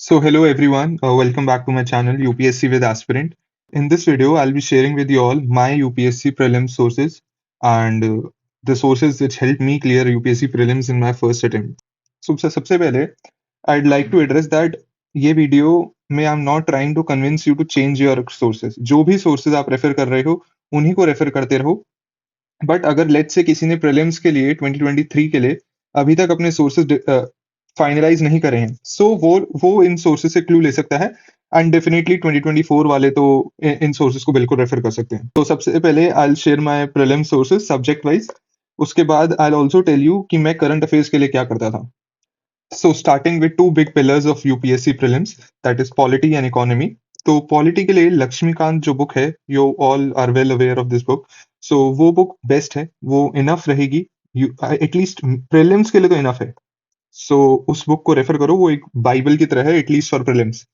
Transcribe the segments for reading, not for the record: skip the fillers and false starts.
Hello everyone, welcome back to my channel UPSC with Aspirant. In this video, I'll be sharing with you all my UPSC prelims sources and the sources which helped me clear UPSC prelims in my first attempt. सबसे पहले, I'd like to address that ये video में I'm not trying to convince you to change your sources. जो भी sources आप refer कर रहे हो, उन्हीं को रेफर करते रहो. बट अगर लेट्स से किसी ने प्रीलिम्स के लिए 2023 के लिए अभी तक अपने सोर्सेज फाइनलाइज नहीं करे हैं वो इन सोर्सेज से क्लू ले सकता है एंड डेफिनेटली 2024 वाले तो इन सोर्सेज को बिल्कुल रेफर कर सकते हैं. तो सबसे पहले I will share my prelims sources subject wise. उसके बाद I will also tell you कि मैं करंट अफेयर्स के लिए क्या करता था. Starting with two big pillars of UPSC prelims, that is polity and economy. तो पॉलिटी के लिए लक्ष्मीकांत जो बुक है, you all are well aware of this book. वो बुक बेस्ट है, वो इनफ रहेगी एटलीस्ट प्रीलिम्स के लिए तो इनफ है. उस बुक को रेफर करो, वो एक बाइबल की तरह है at least for prelims.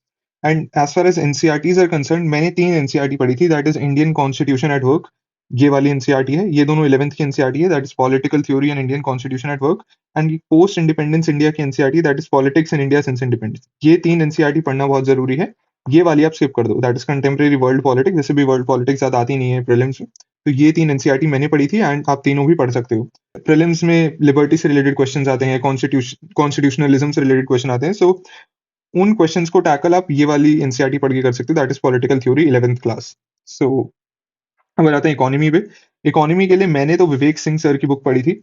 And as far as NCERTs are concern, मैंने 3 एनसीईआरटी पढ़ी थी, that is Indian constitution at work, ये वाली एनसीईआरटी है. ये दोनों 11th की एनसीईआरटी है, that is political theory and Indian constitution at work. And post independence India की NCERT, that is politics in India since independence. ये 3 एनसीईआरटी पढ़ना बहुत जरूरी है. ये वाली आप स्किप कर दो, that is contemporary world politics. वैसे भी वर्ल्ड पॉलिटिक्स ज्यादा आती नहीं है प्रीलिम्स में, तो ये 3 एनसीईआरटी मैंने पढ़ी थी एंड आप तीनों भी पढ़ सकते हो. प्रीलिम्स में लिबर्टी से रिलेटेड क्वेश्चंस आते हैं, कॉन्स्टिट्यूशनलिज्म से रिलेटेड क्वेश्चन आते हैं. उन क्वेश्चंस को टैकल आप ये वाली एनसीईआरटी पढ़ के कर सकते हो, that is political theory 11th class. अब आते हैं इकोनॉमी पे. इकोनॉमी के लिए मैंने तो विवेक सिंह सर की बुक पढ़ी थी.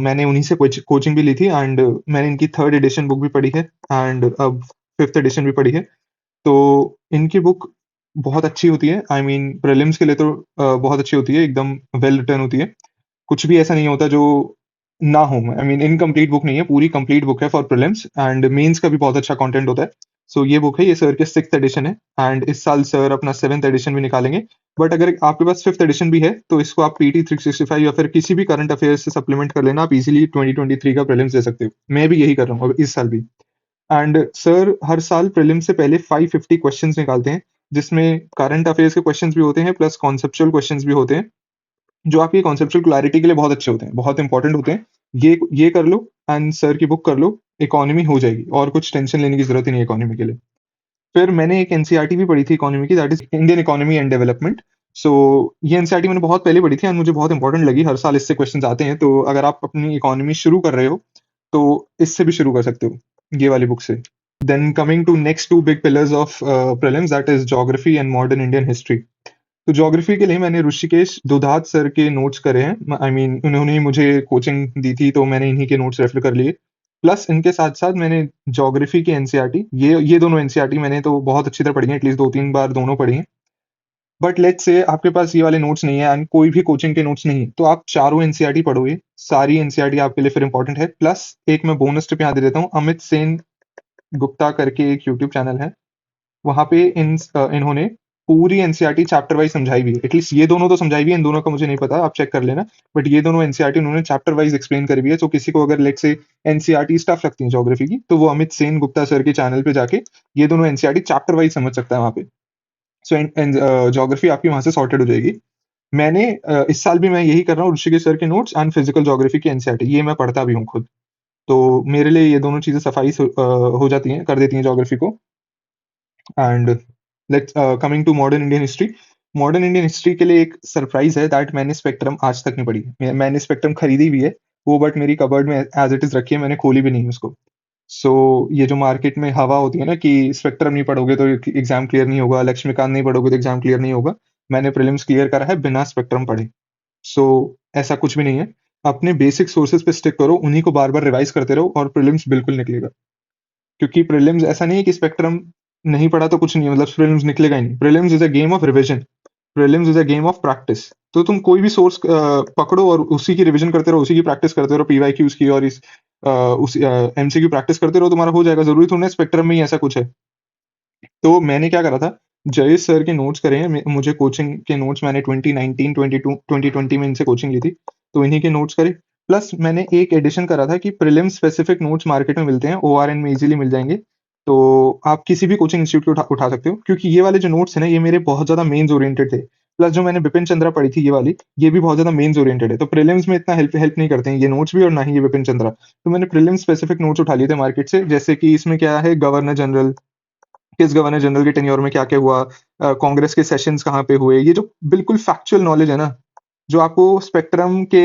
मैंने उन्हीं से कोचिंग भी ली थी एंड मैंने इनकी 3rd एडिशन बुक भी पढ़ी है एंड अब 5th एडिशन भी पढ़ी है. तो इनकी बुक बहुत अच्छी होती है. आई मीन प्रीलिम्स के लिए तो बहुत अच्छी होती है, एकदम वेल रिटर्न होती है. कुछ भी ऐसा नहीं होता जो ना हो. आई मीन इनकम्प्लीट बुक नहीं है, पूरी कंप्लीट बुक है फॉर प्रीलिम्स. एंड मेंस का भी बहुत अच्छा कंटेंट होता है. ये बुक है, ये सर के 6th एडिशन है एंड इस साल सर अपना 7th एडिशन भी निकालेंगे. बट अगर आपके पास 5th एडिशन भी है तो इसको आप पीटी 365 या फिर किसी भी करंट अफेयर्स से सप्लीमेंट कर लेना. आप इजीली 2023 का प्रीलिम्स दे सकते हो. मैं भी यही कर रहा हूँ इस साल भी. एंड सर हर साल प्रीलिम्स से पहले 550 क्वेश्चंस निकालते हैं, जिसमें करंट अफेयर्स के क्वेश्चंस भी होते हैं प्लस कॉन्सेप्चुअल क्वेश्चंस भी होते हैं, जो आपकी कॉन्सेप्चुअल क्लैरिटी के लिए बहुत अच्छे होते हैं, बहुत इंपॉर्टेंट होते हैं. ये कर लो एंड सर की बुक कर लो, इकोनॉमी हो जाएगी और कुछ टेंशन लेने की जरूरत ही नहीं है इकोनॉमी के लिए. फिर मैंने एक एनसीईआरटी भी पढ़ी थी इकोनॉमी की, that is Indian economy and development. ये एनसीईआरटी मैंने बहुत पहले पढ़ी थी एंड मुझे बहुत इंपॉर्टेंट लगी. हर साल इससे क्वेश्चंस आते हैं, तो अगर आप अपनी इकोनॉमी शुरू कर रहे हो तो इससे भी शुरू कर सकते हो, ये वाली बुक से. Then coming to next 2 big pillars of prelims, that is geography and modern Indian history. तो ज्योग्राफी के लिए मैंने ऋषिकेश दुधात सर के नोट्स करे हैं. आई मीन उन्होंने ही मुझे कोचिंग दी थी, तो मैंने इन्हीं के नोट्स रेफर कर लिए. प्लस इनके साथ साथ मैंने ज्योग्राफी की एनसीईआरटी, ये दोनों एनसीईआरटी मैंने तो बहुत अच्छी तरह पढ़ी है, एटलीस्ट 2-3 बार दोनों पढ़ी हैं. बट लेट्स से आपके पास ये वाले नोट्स नहीं है एंड कोई भी कोचिंग के नोट्स नहीं है, तो आप चारों एनसीईआरटी पढ़ोगे. सारी एनसीईआरटी आपके लिए फिर इंपॉर्टेंट है. प्लस एक मैं बोनस टिप यहाँ दे देता हूँ. अमित सेन गुप्ता करके एक यूट्यूब चैनल है, वहां पे इन्होंने पूरी एनसीईआरटी चैप्टर वाइज समझाई हुई है. एटलीस्ट ये दोनों तो समझाई हुई है, इन दोनों का मुझे नहीं पता, आप चेक कर लेना. बट ये दोनों एनसीईआरटी उन्होंने चैप्टर वाइज एक्सप्लेन करी हुई है. तो किसी को अगर लेट से एनसीईआरटी स्टफ लगती है ज्योग्राफी की, तो वो अमित सेन गुप्ता सर के चैनल पे जाके ये दोनों एनसीईआरटी चैप्टर वाइज समझ सकता है वहां पे. ज्योग्राफी आपकी वहां से सॉर्टेड हो जाएगी. मैंने इस साल भी मैं यही कर रहा हूँ, ऋषिकेश सर के नोट्स एंड फिजिकल ज्योग्राफी की एनसीईआरटी, ये मैं पढ़ता भी हूँ खुद. तो मेरे लिए ये दोनों चीजें सफाई हो जाती हैं, कर देती हैं ज्योग्राफी को. And let's coming to modern Indian history. Modern Indian history के लिए एक सरप्राइज है, दैट मैंने स्पेक्ट्रम आज तक नहीं पढ़ी. मैंने स्पेक्ट्रम खरीदी भी है वो, बट मेरी कबर्ड में एज इट इज रखी है, मैंने खोली भी नहीं उसको. ये जो मार्केट में हवा होती है ना कि स्पेक्ट्रम नहीं पढ़ोगे तो एग्जाम क्लियर नहीं होगा, लक्ष्मीकांत नहीं पढ़ोगे तो एग्जाम क्लियर नहीं होगा, मैंने प्रीलिम्स क्लियर करा है बिना स्पेक्ट्रम पढ़े. ऐसा कुछ भी नहीं है. अपने बेसिक सोर्सेज पे स्टिक करो, उन्हीं को बार बार रिवाइज करते रहो और प्रीलिम्स बिल्कुल निकलेगा. क्योंकि प्रीलिम्स ऐसा नहीं है कि स्पेक्ट्रम नहीं पढ़ा तो कुछ नहीं है, मतलब प्रीलिम्स निकलेगा ही नहीं. Prelims is a game of revision, prelims is a game of practice. तो तुम कोई भी सोर्स पकड़ो और उसी की रिवीजन करते रहो, उसी की प्रैक्टिस करते रहो, पीवाईक्यूज की और उस एमसीक्यू प्रैक्टिस करते रहो, तुम्हारा हो जाएगा. जरूरी थोड़ा स्पेक्ट्रम में ही ऐसा कुछ है. तो मैंने क्या करा था, जयेश सर के नोट्स करे हैं. मुझे कोचिंग के नोट्स मैंने 2019 22 2020 में इनसे कोचिंग ली थी, तो इन्हीं के नोट्स करे. प्लस मैंने एक एडिशन करा था कि प्रीलिम्स स्पेसिफिक नोट्स मार्केट में मिलते हैं, ओआरएन में इजीली मिल जाएंगे. तो आप किसी भी कोचिंग इंस्टीट्यूट उठा सकते हो, क्योंकि ये वाले जो नोट्स है ना, ये मेरे बहुत ज्यादा मेंस ओरिएंटेड थे. प्लस जो मैंने बिपिन चंद्रा पढ़ी थी ये वाली, ये भी बहुत ज़्यादा मेंस ओरिएंटेड है, तो प्रीलिम्स में इतना हेल्प हेल्प नहीं करते हैं ये नोट्स भी और ना ही ये बिपिन चंद्रा। तो मैंने प्रीलिम्स स्पेसिफिक नोट्स उठा लिए थे मार्केट से, जैसे कि इसमें क्या है, गवर्नर जनरल, किस गवर्नर जनरल के टेन्योर में क्या-क्या हुआ, कांग्रेस के सेशंस कहाँ पे हुए, ये जो बिल्कुल फैक्चुअल नॉलेज है ना, जो आपको स्पेक्ट्रम के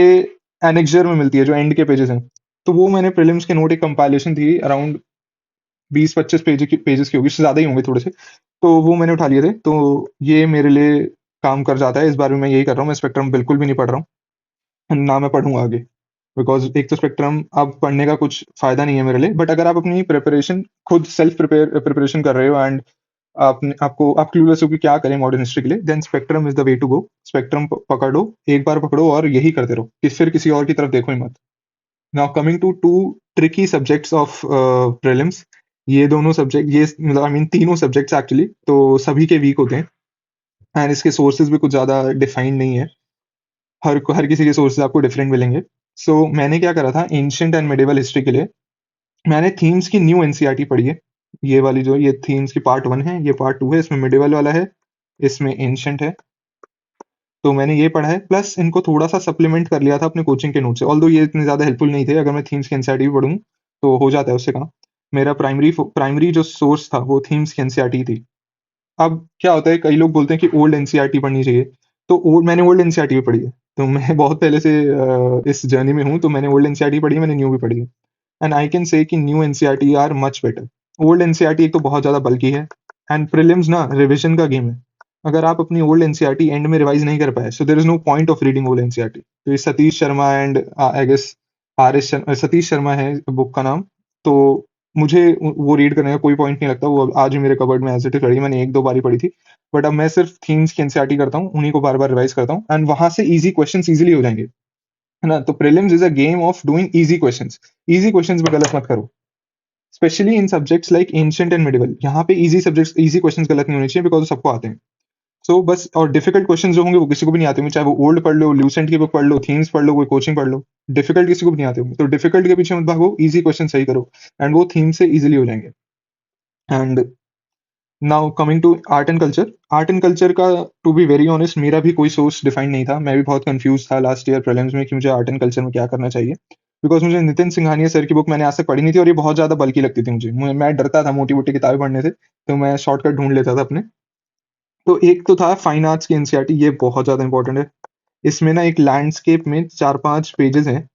एनेक्सर में मिलती है, जो एंड के पेजेस हैं, तो वो मैंने प्रीलिम्स के नोट, एक कंपाइलेशन थी अराउंड 20-25 पेजेस की होगी, इससे ज़्यादा ही होंगे थोड़े से, तो वो मैंने उठा लिए थे। तो ये मेरे लिए काम कर जाता है, इस बार भी मैं यही कर रहा हूँ, मैं स्पेक्ट्रम बिल्कुल भी नहीं पढ़ रहा हूँ, ना मैं पढ़ूँगा आगे। बिकॉज़ एक तो स्पेक्ट्रम अब पढ़ने का कुछ फ़ायदा नहीं है मेरे लिए, बट अगर आप अपनी प्रिपरेशन खुद सेल्फ प्रिपरेशन कर रहे हो एंड आप क्लूलेस हो कि क्या करें मॉडर्न हिस्ट्री के लिए, then spectrum is the way to go. Spectrum पकड़ो, एक बार पकड़ो और यही करते रहो, फिर किसी और की तरफ देखो ही मत। Now coming to two tricky subjects of prelims, ये दोनों सब्जेक्ट, ये मतलब आई मीन तीनों सब्जेक्ट्स एक्चुअली तो सभी के वीक होते हैं, एंड इसके सोर्सेज भी कुछ ज़्यादा डिफाइंड नहीं है, हर किसी के सोर्सेज आपको डिफरेंट मिलेंगे। मैंने क्या करा था एंशिएंट एंड मिडिवल हिस्ट्री के लिए, मैंने थीम्स की न्यू एनसीईआरटी पढ़ी है। ये वाली जो ये थीम्स की पार्ट 1 है, ये पार्ट 2 है, इसमें मिडिवल वाला है, इसमें एंशिएंट है। तो मैंने ये पढ़ा है, प्लस इनको थोड़ा-सा सप्लीमेंट कर लिया था अपने कोचिंग के नोट से। ऑल्दो ये इतने ज़्यादा हेल्पफुल नहीं थे, अगर मैं थीम्स की एनसीईआरटी भी पढ़ूँ, तो हो जाता है उससे काम। मेरा प्राइमरी जो सोर्स था, वो थीम्स की एनसीईआरटी थी। अब क्या होता है, कई लोग बोलते हैं कि ओल्ड एनसीईआरटी पढ़नी चाहिए, तो मैंने ओल्ड एनसीईआरटी भी पढ़ी है। तो मैं बहुत पहले से इस जर्नी में हूँ, तो मैंने ओल्ड एनसीईआरटी पढ़ी है, मैंने न्यू भी पढ़ी है। एंड आई कैन से कि new NCERT are much better. Old NCERT एक तो बहुत ज़्यादा बल्की है, एंड प्रीलिम्स ना रिविजन का गेम है। अगर आप अपनी ओल्ड एनसीईआरटी एंड में रिवाइज नहीं कर पाए, so there is no point of reading old NCERT. तो ये Satish Sharma and I guess Satish Sharma है बुक का नाम। तो मुझे वो रीड करने का कोई पॉइंट नहीं लगता, वो आज भी मेरे कबर्ड में एज इट इज पड़ी है, मैंने एक दो बार ही पढ़ी थी। बट अब मैं सिर्फ थीम्स की एनसीईआरटी करता हूँ, उन्हीं को बार बार रिवाइज करता हूँ, एंड वहां से इजी क्वेश्चन इजीली हो जाएंगे, है ना। तो prelims is a game of doing easy questions. Easy questions में गलत मत करो, specially in subjects like ancient and medieval. यहाँ पे इजी सब्जेक्ट्स, इजी क्वेश्चंस गलत नहीं होने चाहिए, बिकॉज सबको आते हैं। बस, और डिफिकल्ट क्वेश्चंस जो होंगे वो किसी को भी नहीं आते होंगे, चाहे वो ओल्ड पढ़ लो, ल्यूसेंट की बुक पढ़ लो, थीम्स पढ़ लो, कोई कोचिंग पढ़ लो, डिफिकल्ट किसी को भी नहीं आते होंगे। तो डिफिकल्ट के पीछे मत भागो, इजी क्वेश्चन सही करो, एंड वो थीम से इजीली हो जाएंगे। And now coming to art and culture. Art and culture का, टू बी वेरी ऑनेस्ट, मेरा भी कोई सोर्स डिफाइंड नहीं था, मैं भी बहुत कंफ्यूज था लास्ट ईयर प्रीलिम्स में कि मुझे आर्ट एंड कल्चर में क्या करना चाहिए। बिकॉज मुझे नितिन सिंघानिया सर की बुक मैंने आज तक पढ़ी नहीं थी, और ये बहुत ज्यादा बल्कि लगती थी मुझे, मैं डरता था मोटी मोटी किताबें पढ़ने से, तो मैं शॉर्टकट ढूंढ लेता था अपने। तो एक तो था फाइन आर्ट्स की एनसीईआरटी, ये बहुत ज्यादा इंपॉर्टेंट है। इसमें ना एक लैंडस्केप में 4-5 पेजेस हैं,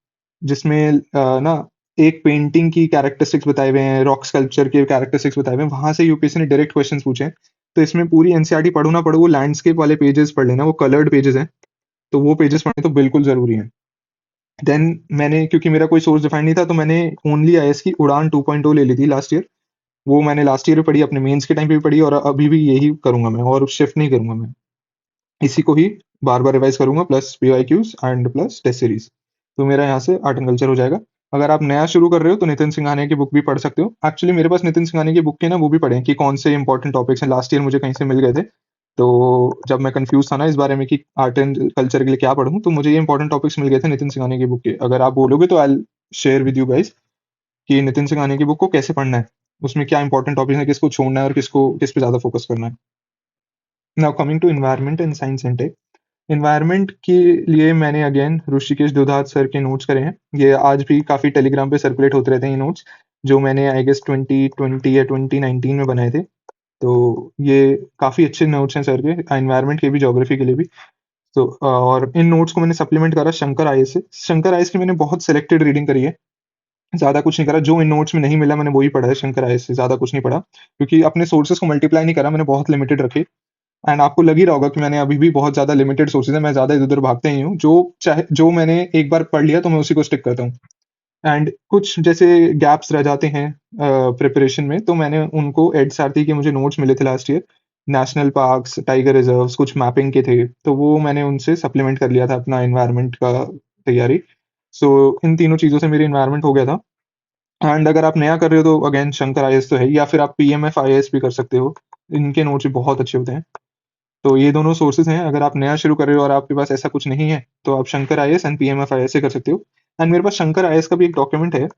जिसमें ना एक पेंटिंग की कैरेक्टरिस्टिक्स बताए हुए हैं, रॉक स्कल्पचर के कैरेक्टरिस्टिक्स बताए हुए हैं, वहां से यूपीएससी ने डायरेक्ट क्वेश्चंस पूछे हैं। तो इसमें पूरी एनसीईआरटी पढ़ो ना पढ़ो, वो लैंडस्केप वाले पेजेस पढ़ लेना, वो कलर्ड पेजेस हैं, तो वो पेजेस पढ़ने तो बिल्कुल जरूरी है। देन मैंने, क्योंकि मेरा कोई सोर्स डिफाइंड नहीं था, तो मैंने ओनली आईएएस की उड़ान 2.0 ले ली थी लास्ट ईयर। वो मैंने लास्ट ईयर भी पढ़ी, अपने मेंस के टाइम पे भी पढ़ी, और अभी भी यही करूंगा मैं, और शिफ्ट नहीं करूंगा मैं, इसी को ही बार बार रिवाइज करूंगा, plus PYQs and plus test series. तो मेरा यहाँ से आर्ट एंड कल्चर हो जाएगा। अगर आप नया शुरू कर रहे हो तो नितिन सिंघानिया की बुक भी पढ़ सकते हो। एक्चुअली मेरे पास नितिन सिंघानिया की बुक के ना वो भी पढ़े हैं कि कौन से इंपॉर्टेंट टॉपिक्स हैं, लास्ट ईयर मुझे कहीं से मिल गए थे। तो जब मैं कंफ्यूज था ना इस बारे में कि आर्ट एंड कल्चर के लिए क्या पढ़ूं, तो मुझे ये इंपॉर्टेंट टॉपिक्स मिल गए थे नितिन सिंघानिया की बुक के। अगर आप बोलोगे तो I share with you guys कि नितिन सिंघानिया की बुक को कैसे पढ़ना है, उसमें क्या इंपॉर्टेंट टॉपिक्स हैं, किसको छोड़ना है और किस पे ज्यादा फोकस करना है। Now coming to environment and science and tech. Environment के लिए मैंने अगेन ऋषिकेश दुधात सर के नोट्स करे हैं। ये आज भी काफ़ी टेलीग्राम पे सर्कुलेट होते रहते हैं ये नोट्स, जो मैंने आई गेस 2020 या 2019 में बनाए थे। तो ये काफ़ी अच्छे नोट्स हैं सर के, एनवायरनमेंट के भी, ज्योग्राफी के लिए भी। तो और इन नोट्स को मैंने सप्लीमेंट करा शंकर आईएएस से। शंकर आईएएस की मैंने बहुत सिलेक्टेड रीडिंग करी है, ज़्यादा कुछ नहीं करा, जो इन नोट्स में नहीं मिला मैंने वही पढ़ा है शंकर आईएएस से, ज़्यादा कुछ नहीं पढ़ा, क्योंकि अपने सोर्सेज को मल्टीप्लाई नहीं करा, मैंने बहुत लिमिटेड रखे। एंड आपको लग ही रहा होगा कि मैंने अभी भी बहुत ज़्यादा लिमिटेड सोर्सेज़ हैं, मैं ज़्यादा इधर-उधर भागता ही नहीं हूँ। जो मैंने एक बार पढ़ लिया तो मैं उसी को स्टिक करता हूँ। एंड कुछ जैसे गैप्स रह जाते हैं प्रिपरेशन में, तो मैंने उनको एड सारथी के मुझे नोट्स मिले थे last year, national parks, tiger reserves, कुछ मैपिंग के थे, तो वो मैंने उनसे सप्लीमेंट कर लिया था अपना एनवायरनमेंट का तैयारी। इन तीनों चीज़ों से मेरी एनवायरनमेंट हो गया था। एंड अगर आप नया कर रहे हो तो अगेन शंकर आईएएस तो है ही, या फिर आप पीएमएफ आईएएस भी कर सकते हो। इनके नोट्स भी बहुत अच्छे होते हैं। तो ये दोनों सोर्सेज हैं, अगर आप नया शुरू कर रहे हो और आपके पास ऐसा कुछ नहीं है, तो आप Shankar IAS and PMF IAS से कर सकते हो। एंड मेरे पास शंकर आईएएस का भी एक डॉक्यूमेंट है,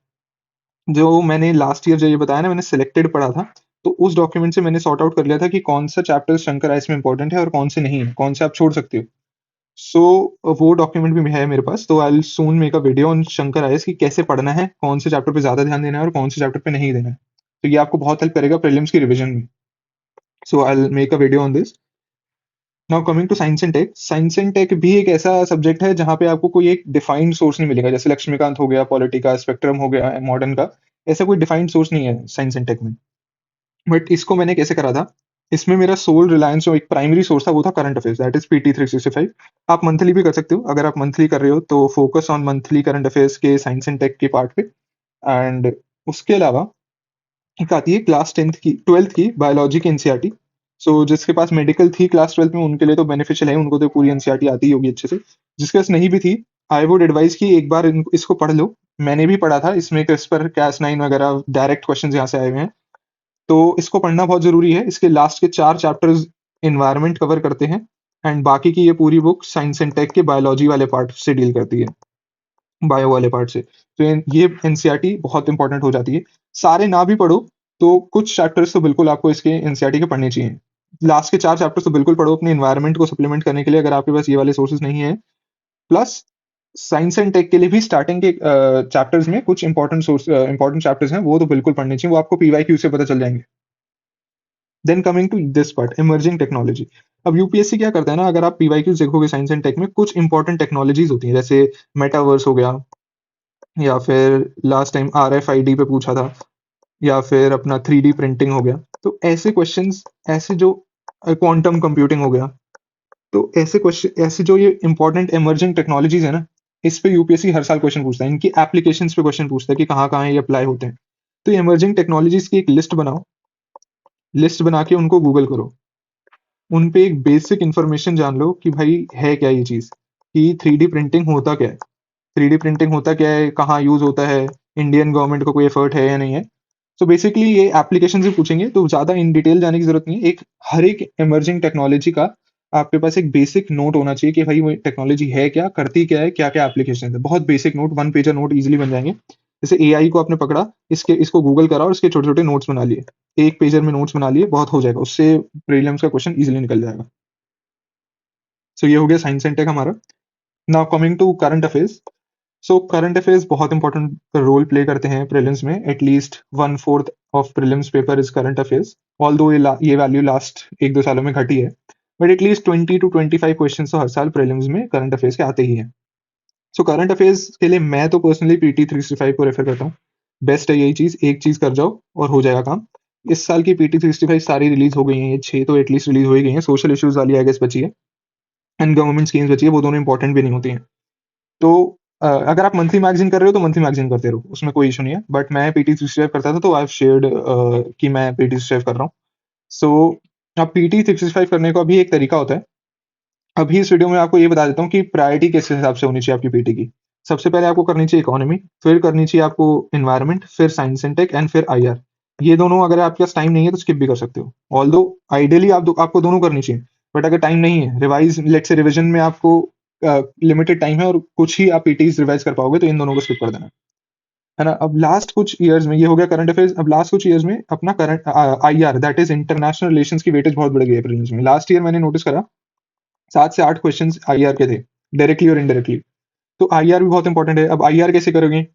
जो मैंने लास्ट ईयर जो ये बताया ना, मैंने सिलेक्टेड पढ़ा था, तो उस डॉक्यूमेंट से मैंने सॉर्ट आउट कर लिया था कि कौन सा चैप्टर शंकर आइस में इंपॉर्टेंट है और कौन से नहीं है, कौन से आप छोड़ सकते हो। सो वो डॉक्यूमेंट भी है मेरे पास, तो I will soon make a video on Shankar IAS कि कैसे पढ़ना है, कौन से चैप्टर पे ज्यादा ध्यान देना है और कौन से चैप्टर पे नहीं देना है। तो ये आपको बहुत हेल्प करेगा प्रीलिम्स की रिवीजन में। So I will make a video on this. Now coming to science and tech. Science and tech भी एक ऐसा सब्जेक्ट है जहाँ पे आपको कोई एक डिफाइंड सोर्स नहीं मिलेगा, जैसे लक्ष्मीकांत हो गया, पॉलिटिका, स्पेक्ट्रम हो गया, मॉडर्न का। ऐसा कोई डिफाइंड सोर्स नहीं है साइंस एंड टेक में। बट इसको मैंने कैसे करा था, इसमें मेरा सोल रिलायंस जो एक प्राइमरी सोर्स था वो था current affairs, that is PT 365। आप मंथली भी कर सकते हो, अगर आप मंथली कर रहे हो तो focus on monthly current affairs के साइंस एंड टेक के पार्ट पे। एंड उसके अलावा एक आती है क्लास 10th की 12th की बायोलॉजी की एनसीईआरटी। सो जिसके पास मेडिकल थी क्लास 12th में उनके लिए तो बेनिफिशियल है, उनको तो पूरी एनसीईआरटी आती ही होगी अच्छे से। जिसके पास नहीं भी थी, आई वुड एडवाइस कि एक बार इसको पढ़ लो। मैंने भी पढ़ा था, इसमें क्रिस्पर cas9 वगैरह डायरेक्ट क्वेश्चन यहाँ से आए हुए हैं, तो इसको पढ़ना बहुत जरूरी है। इसके लास्ट के 4 चैप्टर्स इन्वायरमेंट कवर करते हैं, एंड बाकी की ये पूरी बुक साइंस एंड टेक के बायोलॉजी वाले पार्ट से डील करती है, बायो वाले पार्ट से। तो ये एनसीईआरटी बहुत इंपॉर्टेंट हो जाती है। सारे ना भी पढ़ो तो कुछ चैप्टर्स तो बिल्कुल आपको इसके एनसीईआरटी के पढ़ने चाहिए। लास्ट के 4 चैप्टर्स तो बिल्कुल पढ़ो अपने इन्वायरमेंट को सप्लीमेंट करने के लिए, अगर आपके पास ये वाले सोर्सेज नहीं है। प्लस साइंस एंड टेक के लिए भी स्टार्टिंग के चैप्टर्स में कुछ इंपॉर्टेंट चैप्टर्स हैं, वो तो बिल्कुल पढ़ने चाहिए, वो आपको पीवाईक्यू से पता चल जाएंगे। Then coming to this part, emerging technology. अब यूपीएससी क्या करता है ना, अगर आप पीवाईक्यूज देखोगे साइंस एंड टेक में, कुछ इंपॉर्टेंट टेक्नोलॉजीज होती हैं, जैसे मेटावर्स हो गया, या फिर लास्ट टाइम आरएफआईडी पे पूछा था, या फिर अपना 3D प्रिंटिंग हो गया। तो ऐसे क्वेश्चंस, ऐसे जो क्वांटम कंप्यूटिंग हो गया, तो ऐसे क्वेश्चन, ऐसे जो ये इंपॉर्टेंट इमर्जिंग टेक्नोलॉजीज है ना, इस पे यूपीएससी हर साल क्वेश्चन पूछता है, इनकी एप्लीकेशंस पे क्वेश्चन पूछता है कि कहाँ कहाँ ये अप्लाई होते हैं। तो इमर्जिंग टेक्नोलॉजीज की एक लिस्ट बनाओ, लिस्ट बना के उनको गूगल करो, उन पे एक बेसिक इंफॉर्मेशन जान लो कि भाई है क्या ये चीज, कि 3D प्रिंटिंग होता क्या है, 3D प्रिंटिंग होता क्या है, कहाँ यूज होता है, इंडियन गवर्नमेंट का कोई एफर्ट है या नहीं है। तो बेसिकली ये एप्लीकेशन से पूछेंगे, तो ज्यादा इन डिटेल जाने की जरूरत नहीं है। एक हर एक इमर्जिंग टेक्नोलॉजी का आपके पास एक बेसिक नोट होना चाहिए कि भाई वो टेक्नोलॉजी है क्या, करती क्या है, क्या क्या एप्लीकेशन है। बहुत basic note, 1 pager note easily बन जाएंगे। जैसे एआई को आपने पकड़ा, इसको गूगल करा और इसके छोटे छोटे नोट्स बना लिए, 1 पेजर में नोट्स बना लिए, बहुत हो जाएगा, उससे प्रीलिम्स का क्वेश्चन इजीली निकल जाएगा। सो ये हो गया साइंस एंड टेक हमारा। Now coming to current affairs. So current affairs बहुत इंपॉर्टेंट रोल प्ले करते हैं प्रीलिम्स में। At least 1/4 of prelims paper is current affairs. Although ये वैल्यू लास्ट 1-2 सालों में घटी है, बट एटलीस्ट 20 to 25 क्वेश्चन तो हर साल प्रीलिम्स में करंट अफेयर्स के आते ही हैं। सो करंट अफेयर्स के लिए मैं तो पर्सनली पीटी 365 को रेफर करता हूँ। बेस्ट है यही चीज, एक चीज कर जाओ और हो जाएगा काम। इस साल की पीटी 365 सारी रिलीज हो गई हैं, ये 6 तो एटलीस्ट रिलीज हो ही गई हैं। सोशल इश्यूज वाली आई गेस बची है, एंड गवर्नमेंट स्कीम्स बची है, वो दोनों इंपॉर्टेंट भी नहीं होती हैं। तो अगर आप मंथली मैगजीन कर रहे हो तो मंथली मैगजीन करते रहो, उसमें कोई इशू नहीं है। बट मैं पीटी सिक्सटी करता था, तो आई शेयर्ड कि मैं पीटी सिक्सटी कर रहा हूँ। सो अब पीटी 365 करने का भी एक तरीका होता है। अभी इस वीडियो में आपको ये बता देता हूँ कि प्रायोरिटी किस हिसाब से होनी चाहिए आपकी पीटी की। सबसे पहले आपको करनी चाहिए इकोनॉमी, फिर करनी चाहिए आपको इन्वायरमेंट, फिर साइंस एंड टेक, एंड फिर आईआर। ये दोनों अगर आपके पास टाइम नहीं है तो स्किप भी कर सकते हो। ऑल्दो आइडियली आपको दोनों करनी चाहिए, बट अगर टाइम नहीं है, रिवाइज लेट से रिवीजन में आपको लिमिटेड टाइम है और कुछ ही आप पीटीज रिवाइज कर पाओगे, तो इन दोनों को स्किप कर देना, है ना। अब लास्ट कुछ ईयर्स में ये हो गया करंट अफेयर्स। अब लास्ट कुछ ईयर्स में अपना current IR, that is international relations की वेटेज बहुत बढ़ गई है प्रीलिम्स में। लास्ट ईयर मैंने नोटिस करा 7 से 8 क्वेश्चन आईआर के थे, डायरेक्टली और इनडायरेक्टली। तो आईआर भी बहुत इंपॉर्टेंट है। अब आईआर कैसे करोगे,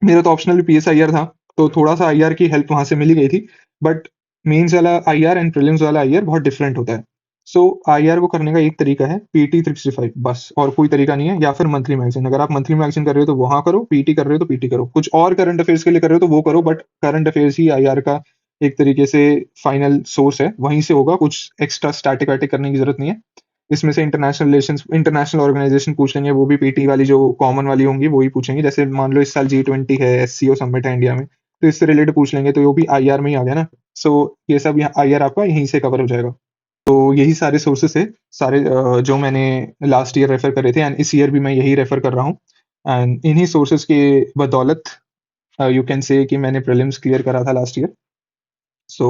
मेरा तो ऑप्शनल पीएस आईआर था, तो थोड़ा सा आईआर की हेल्प वहां से मिल ही गई थी। बट मेंस वाला आईआर एंड प्रीलिम्स वाला आईआर बहुत डिफरेंट होता है। सो आईआर को करने का एक तरीका है पीटी 365, बस, और कोई तरीका नहीं है। या फिर मंथली मैगजीन, अगर आप मंथली मैगजीन कर रहे हो तो वहां करो, पीटी कर रहे हो तो पीटी करो, कुछ और करंट अफेयर्स के लिए कर रहे हो तो वो करो, but current affairs he IR का एक तरीके से फाइनल सोर्स है, वहीं से होगा। कुछ एक्स्ट्रा स्टैटिक वैटिक करने की जरूरत नहीं है। इसमें से इंटरनेशनल रिलेशंस, इंटरनेशनल ऑर्गेनाइजेशन पूछ लेंगे, वो भी पीटी वाली जो कॉमन वाली होंगी वही पूछेंगे। जैसे मान लो इस साल G20 है, एससीओ समिट है इंडिया में, तो इससे रिलेटेड पूछ लेंगे, तो वो भी आईआर में ही आ गया ना। सो ये सब आईआर आपका यहीं से कवर हो जाएगा। तो यही सारे सोर्सेस है, सारे जो मैंने लास्ट ईयर रेफर करे थे, एंड इस ईयर भी मैं यही रेफर कर रहा हूँ। एंड इन्हीं सोर्सेस के बदौलत यू कैन से कि मैंने प्रीलिम्स क्लियर करा था last year. So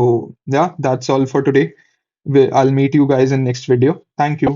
yeah that's all for today. I'll meet you guys in next video. Thank you.